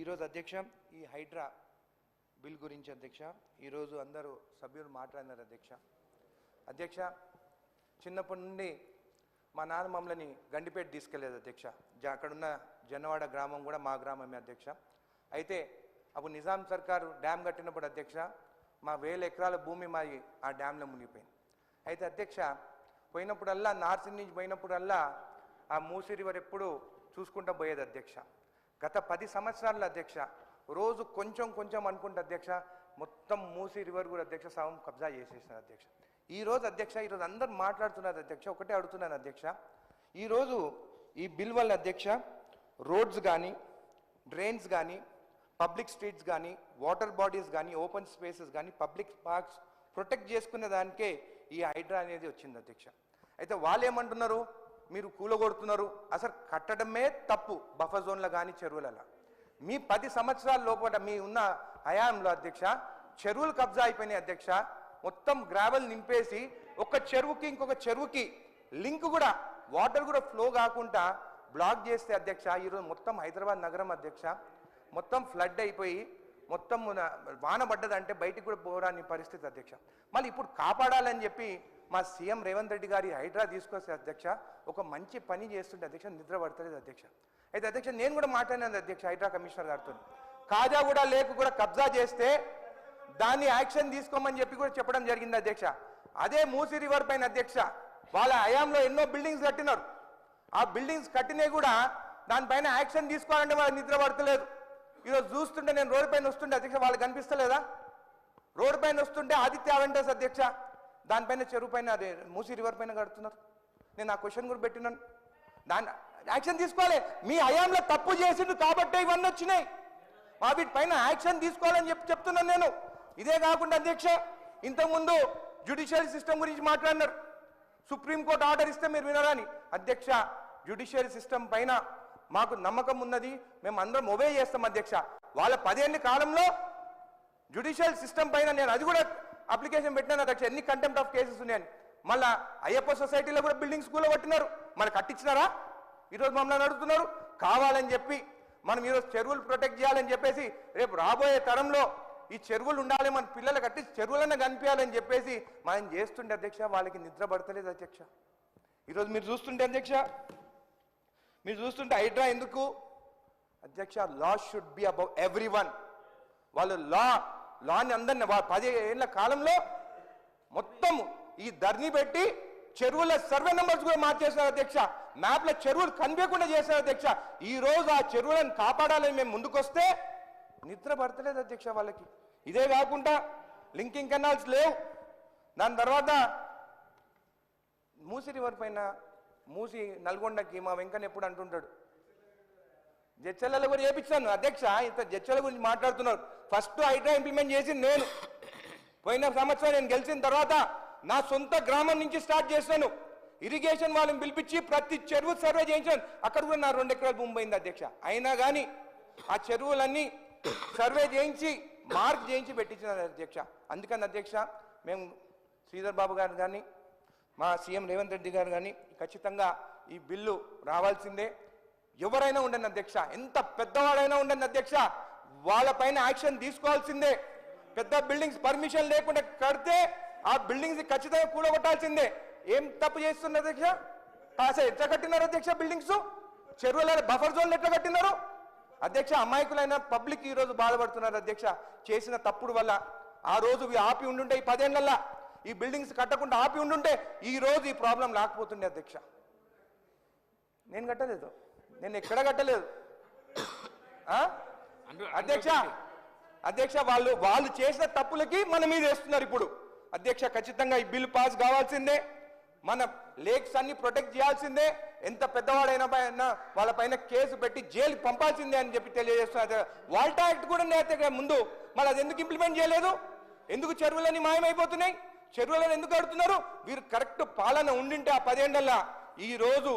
ఈరోజు అధ్యక్ష ఈ హైడ్రా బిల్ గురించి అధ్యక్ష ఈరోజు అందరూ సభ్యులు మాట్లాడినారు అధ్యక్ష చిన్నప్పటి నుండి మా నాన్న మమ్మల్ని గండిపేట తీసుకెళ్లేదు అధ్యక్ష అక్కడున్న జనవాడ గ్రామం కూడా మా గ్రామమే అధ్యక్ష అయితే అప్పుడు నిజాం సర్కారు డ్యామ్ కట్టినప్పుడు అధ్యక్ష మా 1000 ఎకరాల భూమి మాది ఆ డ్యాంలో మునిగిపోయింది అయితే అధ్యక్ష పోయినప్పుడల్లా నార్త్ నుంచి పోయినప్పుడల్లా ఆ మూసీ రివర్ ఎప్పుడు చూసుకుంటూ పోయేది అధ్యక్ష గత 10 సంవత్సరాల అధ్యక్ష రోజు కొంచెం కొంచెం అనుకుంటే అధ్యక్ష మొత్తం మూసీ రివర్ కూడా అధ్యక్ష సగం కబ్జా చేసేసినారు అధ్యక్ష ఈరోజు అధ్యక్ష ఈరోజు అందరు మాట్లాడుతున్నారు అధ్యక్ష ఒకటే అడుగుతున్నాను అధ్యక్ష ఈరోజు ఈ బిల్ వల్ల అధ్యక్ష రోడ్స్ కానీ డ్రైన్స్ కానీ పబ్లిక్ స్ట్రీట్స్ కానీ వాటర్ బాడీస్ కానీ ఓపెన్ స్పేసెస్ కానీ పబ్లిక్ పార్క్స్ ప్రొటెక్ట్ చేసుకునే దానికే ఈ హైడ్రా అనేది వచ్చింది అధ్యక్ష అయితే వాళ్ళు ఏమంటున్నారు మీరు కూలగొడుతున్నారు అసలు కట్టడమే తప్పు బఫర్ జోన్లో కానీ చెరువులలో మీ 10 సంవత్సరాల లోపల మీ ఉన్న హయాంలో అధ్యక్ష చెరువులు కబ్జా అయిపోయినాయి అధ్యక్ష మొత్తం గ్రావెల్ నింపేసి ఒక చెరువుకి ఇంకొక చెరువుకి లింక్ కూడా వాటర్ కూడా ఫ్లో కాకుండా బ్లాక్ చేస్తే అధ్యక్ష ఈరోజు మొత్తం హైదరాబాద్ నగరం అధ్యక్ష మొత్తం ఫ్లడ్ అయిపోయి మొత్తం వాన పడ్డదంటే బయటికి కూడా పోరాని పరిస్థితి అధ్యక్ష మళ్ళీ ఇప్పుడు కాపాడాలని చెప్పి మా సీఎం రేవంత్ రెడ్డి గారి హైడ్రా తీసుకొస్తే అధ్యక్ష ఒక మంచి పని చేస్తుంటే అధ్యక్ష నిద్ర పడతలేదు అధ్యక్ష అయితే అధ్యక్ష నేను కూడా మాట్లాడినాను అధ్యక్ష హైడ్రా కమిషనర్ గారితో కాజాగూడ లేక్ కూడా కబ్జా చేస్తే దాన్ని యాక్షన్ తీసుకోమని చెప్పి కూడా చెప్పడం జరిగింది అధ్యక్ష అదే మూసీ రివర్ పైన అధ్యక్ష వాళ్ళ హయాంలో ఎన్నో బిల్డింగ్స్ కట్టినారు ఆ బిల్డింగ్స్ కట్టినవి కూడా దానిపైన యాక్షన్ తీసుకోవాలంటే వాళ్ళకి నిద్ర పడతలేదు ఈరోజు చూస్తుంటే నేను రోడ్డు పైన వస్తుంటే అధ్యక్ష వాళ్ళకి కనిపిస్తలేదా రోడ్డు పైన వస్తుంటే ఆదిత్య అవెంటర్స్ అధ్యక్ష దానిపైన చెరువు పైన అదే మూసీ రివర్ పైన కడుతున్నారు నేను ఆ క్వశ్చన్ కూడా పెట్టినాను దాన్ని యాక్షన్ తీసుకోవాలి మీ హయాంలో తప్పు చేసిండు కాబట్టే ఇవన్నీ వచ్చినాయి మా వీటిపైన యాక్షన్ తీసుకోవాలని చెప్తున్నాను నేను ఇదే కాకుండా అధ్యక్ష ఇంతకుముందు జ్యుడిషియరీ సిస్టమ్ గురించి మాట్లాడినారు సుప్రీంకోర్టు ఆర్డర్ ఇస్తే మీరు వినరాని అధ్యక్ష జ్యుడిషియరీ సిస్టమ్ పైన మాకు నమ్మకం ఉన్నది మేము అందరం ఒబే చేస్తాం అధ్యక్ష వాళ్ళ 10 ఏళ్ల కాలంలో జ్యుడిషియల్ సిస్టమ్ పైన నేను అది కూడా అప్లికేషన్ పెట్టినాను అధ్యక్ష ఎన్ని కంటెంప్ట్ ఆఫ్ కేసెస్ ఉన్నాయని మళ్ళీ అయ్యప్ప సొసైటీలో కూడా బిల్డింగ్ స్కూల్లో కొట్టినారు మరి కట్టించినారా ఈరోజు మమ్మల్ని అడుగుతున్నారు కావాలని చెప్పి మనం ఈరోజు చెరువులు ప్రొటెక్ట్ చేయాలని చెప్పేసి రేపు రాబోయే తరంలో ఈ చెరువులు ఉండాలి మన పిల్లలు కట్టి చెరువులన్నా కనిపించాలని చెప్పేసి మనం చేస్తుంటే అధ్యక్ష వాళ్ళకి నిద్ర పడతలేదు అధ్యక్ష ఈరోజు మీరు చూస్తుంటే హైడ్రా ఎందుకు అధ్యక్ష లా షుడ్ బి అబౌవ్ ఎవ్రీవన్ వాళ్ళు లాని అందరినీ 10 ఏళ్ల కాలంలో మొత్తం ఈ ధర్ని పెట్టి చెరువుల సర్వే నెంబర్స్ కూడా మార్చేశారు అధ్యక్ష మ్యాప్లో చెరువులు కనిపించకుండా చేశారు అధ్యక్ష ఈ రోజు ఆ చెరువులను కాపాడాలని మేము ముందుకొస్తే నిద్ర పడతలేదు అధ్యక్ష వాళ్ళకి ఇదే కాకుండా లింకింగ్ కెనాల్స్ లేవు దాని తర్వాత మూసీ రివర్ పైన మూసి నల్గొండకి మా వెంకన్న ఎప్పుడు అంటుంటాడు జడ్చలలో కూడా చేపించాను అధ్యక్ష ఇంత జడ్చల గురించి మాట్లాడుతున్నారు ఫస్ట్ హైడ్రా ఇంప్లిమెంట్ చేసి నేను పోయిన సంవత్సరం నేను గెలిచిన తర్వాత నా సొంత గ్రామం నుంచి స్టార్ట్ చేశాను ఇరిగేషన్ వాళ్ళని పిలిపించి ప్రతి చెరువు సర్వే చేయించాను అక్కడ కూడా నా 2 ఎకరాల భూమి పోయింది అధ్యక్ష అయినా కానీ ఆ చెరువులన్నీ సర్వే చేయించి మార్క్ చేయించి పెట్టించిన అధ్యక్ష అందుకని అధ్యక్ష మేము శ్రీధర్ బాబు గారు కానీ మా సీఎం రేవంత్ రెడ్డి గారు కానీ ఖచ్చితంగా ఈ బిల్లు రావాల్సిందే ఎవరైనా ఉండండి అధ్యక్ష ఎంత పెద్దవాడైనా ఉండండి అధ్యక్ష వాళ్ళపైన యాక్షన్ తీసుకోవాల్సిందే పెద్ద బిల్డింగ్స్ పర్మిషన్ లేకుండా కడితే ఆ బిల్డింగ్స్ ఖచ్చితంగా కూలగొట్టాల్సిందే ఏం తప్పు చేస్తున్నారు అధ్యక్ష అసలు ఎట్లా కట్టినారు అధ్యక్ష బిల్డింగ్స్ చెరువుల బఫర్ జోన్లు ఎట్లా కట్టినారు అధ్యక్ష అమాయకులైన పబ్లిక్ ఈ రోజు బాధపడుతున్నారు అధ్యక్ష చేసిన తప్పుడు వల్ల ఆ రోజు ఆపి ఉండుంటే ఈ 10 ఏళ్లలో ఈ బిల్డింగ్స్ కట్టకుండా ఆపి ఉండుంటే ఈ రోజు ఈ ప్రాబ్లం లేకపోతుండే అధ్యక్ష నేను కట్టలేదు నేను ఎక్కడ కట్టలేదు అధ్యక్ష వాళ్ళు చేసిన తప్పులకి మన మీద వేస్తున్నారు ఇప్పుడు అధ్యక్ష ఖచ్చితంగా ఈ బిల్ పాస్ కావాల్సిందే మన లేక్స్ అన్ని ప్రొటెక్ట్ చేయాల్సిందే ఎంత పెద్దవాడైనా వాళ్ళపైన కేసు పెట్టి జైలు పంపాల్సిందే అని చెప్పి తెలియజేస్తున్నారు వాల్టా యాక్ట్ కూడా నేత ముందు మరి అది ఎందుకు ఇంప్లిమెంట్ చేయలేదు ఎందుకు చెరువులన్నీ మాయమైపోతున్నాయి చెరువులను ఎందుకు కడుతున్నారు వీరు కరెక్ట్ పాలన ఉండింటే ఆ 10 ఏళ్లలో ఈ రోజు